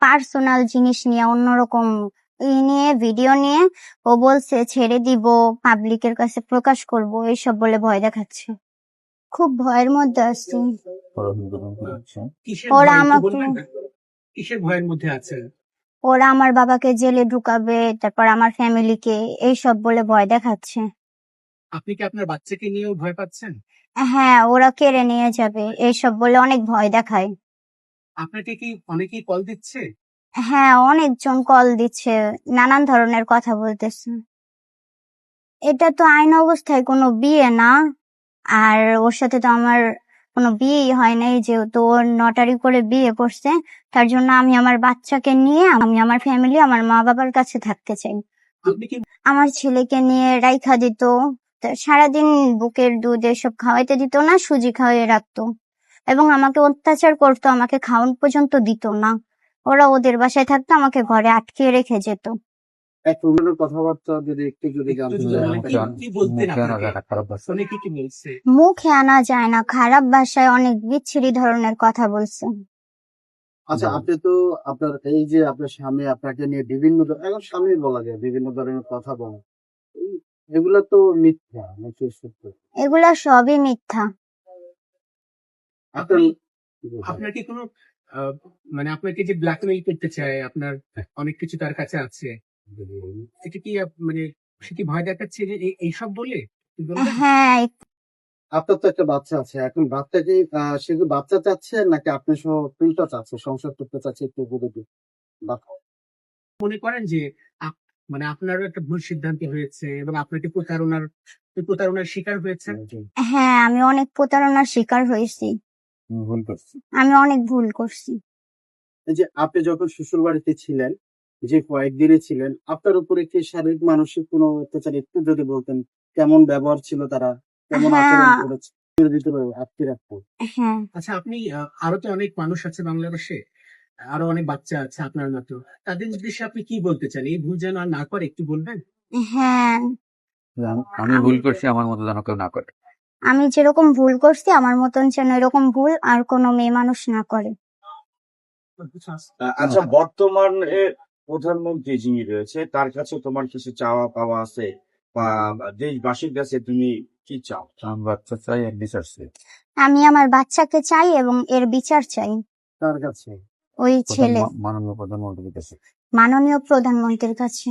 Personal জিনিস নিয়ে অন্যরকম নিয়ে ভিডিও নিয়ে ও বলছে ছেড়ে দিব, পাবলিকের কাছে প্রকাশ করব, এইসব বলে ভয় দেখাচ্ছে। খুব ভয়ের মধ্যে আছি। কিসের ওরা ভয় একটু আমাকে বলবেন? কিসের ভয়ের মধ্যে আছেন? ওরা আমার বাবাকে জেলে ঢুকাবে, তারপর আমার ফ্যামিলিকে, এইসব বলে ভয় দেখাচ্ছে। আপনি কি আপনার বাচ্চাকে নিয়েও ভয় পাচ্ছেন? হ্যাঁ, ওরা কেড়ে নিয়ে যাবে, এইসব বলে অনেক ভয় দেখায়। আপনাকে কি অনেকেই কল দিচ্ছে? হ্যাঁ, অনেকজন কল দিচ্ছে, নানান ধরনের কথা বলতেছে। এটা তো আইন অবস্থায় কোনো বিয়ে না, আর ওর সাথে তো আমার কোনো বিয়েই হয় নাই, যেহেতু ওর নটারি করে বিয়ে করছে। তার জন্য আমি আমার বাচ্চাকে নিয়ে আমি আমার ফ্যামিলি, আমার মা বাবার কাছে থাকতে চাই। আপনি কি আমার ছেলেকে নিয়ে রাইখা দিত, তা সারাদিন বুকের দুধ এসব খাওয়াইতে দিত না, সুজি খাওয়াই রাখতো এবং আমাকে অত্যাচার করতো, আমাকে খাওয়ান পর্যন্ত দিত না। ওরা ওদের বাসায় থাকতো, আমাকে ঘরে আটকে রেখে যেত। কথাবার্তা যদি একটু একটু জানতে যদি চাই। বলেন, কি বলতেন আপনাকে? অনেকে কি বলছে? মুখে আনা যায় না, খারাপ ভাষায় অনেক বিচ্ছিরি ধরনের কথা বলছে। আচ্ছা, আপনি তো আপনার এই যে আপনার স্বামী আপনাকে নিয়ে বিভিন্ন এখন স্বামী বলা যায় বিভিন্ন ধরনের কথা বলে, এগুলা তো মিথ্যা নাকি সত্য? এগুলা সবই মিথ্যা। আপনার আপনার কি কোনো আহ, মানে আপনাকে যে ব্ল্যাকমেইল করতে চায়, আপনার অনেক কিছু তার কাছে আছে, এটা কি মানে সে কি ভয় দেখাচ্ছে যে এইসব বলে? কি বলবেন? হ্যাঁ, আপনার তো একটা বাচ্চা আছে, এখন বাচ্চাকে সে কি বাচ্চা চাচ্ছে নাকি আপনি সহ কোনটা চাচ্ছে, সংসার করতে চাচ্ছে, একটু বলে দিন। মনে করেন যে মানে আপনারও একটা ভুল সিদ্ধান্ত হয়েছে এবং আপনাকে প্রতারণার শিকার হয়েছেন? হ্যাঁ, আমি অনেক প্রতারণার শিকার হয়েছি। ভুল করছি। আমি অনেক ভুল করছি। এই যে আপনি যখন শ্বশুর বাড়িতে ছিলেন, যে কয়েকদিনে ছিলেন, আপনার উপরে কি শারীরিক মানসিক কোনো অত্যাচার একটু যদি বলতেন, কেমন ব্যবহার ছিল তারা, কেমন আচরণ হ্যাঁ, করেছে, দিতে পারবো আটকে রাখবো। হ্যাঁ, আচ্ছা, আপনি আরো তো অনেক মানুষ আছে বাংলাদেশে, আরো অনেক বাচ্চা আছে আপনার মতো, তাদের উদ্দেশ্যে আপনি কি বলতে চান? এই ভুল যেন আর না করে, একটু বলবেন? হ্যাঁ। আমি ভুল করছি, আমার মতো যেন কেউ না করে। আমি যেরকম ভুল করছি আমার মতন যেন এরকম ভুল আর কোনো মেয়ে মানুষ না করে। আচ্ছা, বর্তমানে প্রধানমন্ত্রী যিনি রয়েছে তার কাছে তোমার কিছু চাওয়া পাওয়া আছে, বা দেশবাসীর কাছে তুমি কি চাও? আমি বাচ্চা চাই, এক বিচার চাই। আমি আমার বাচ্চাকে চাই এবং এর বিচার চাই। তার কাছে ওই ছেলে মাননীয় প্রধানমন্ত্রীর কাছে। মাননীয় প্রধানমন্ত্রীর কাছে।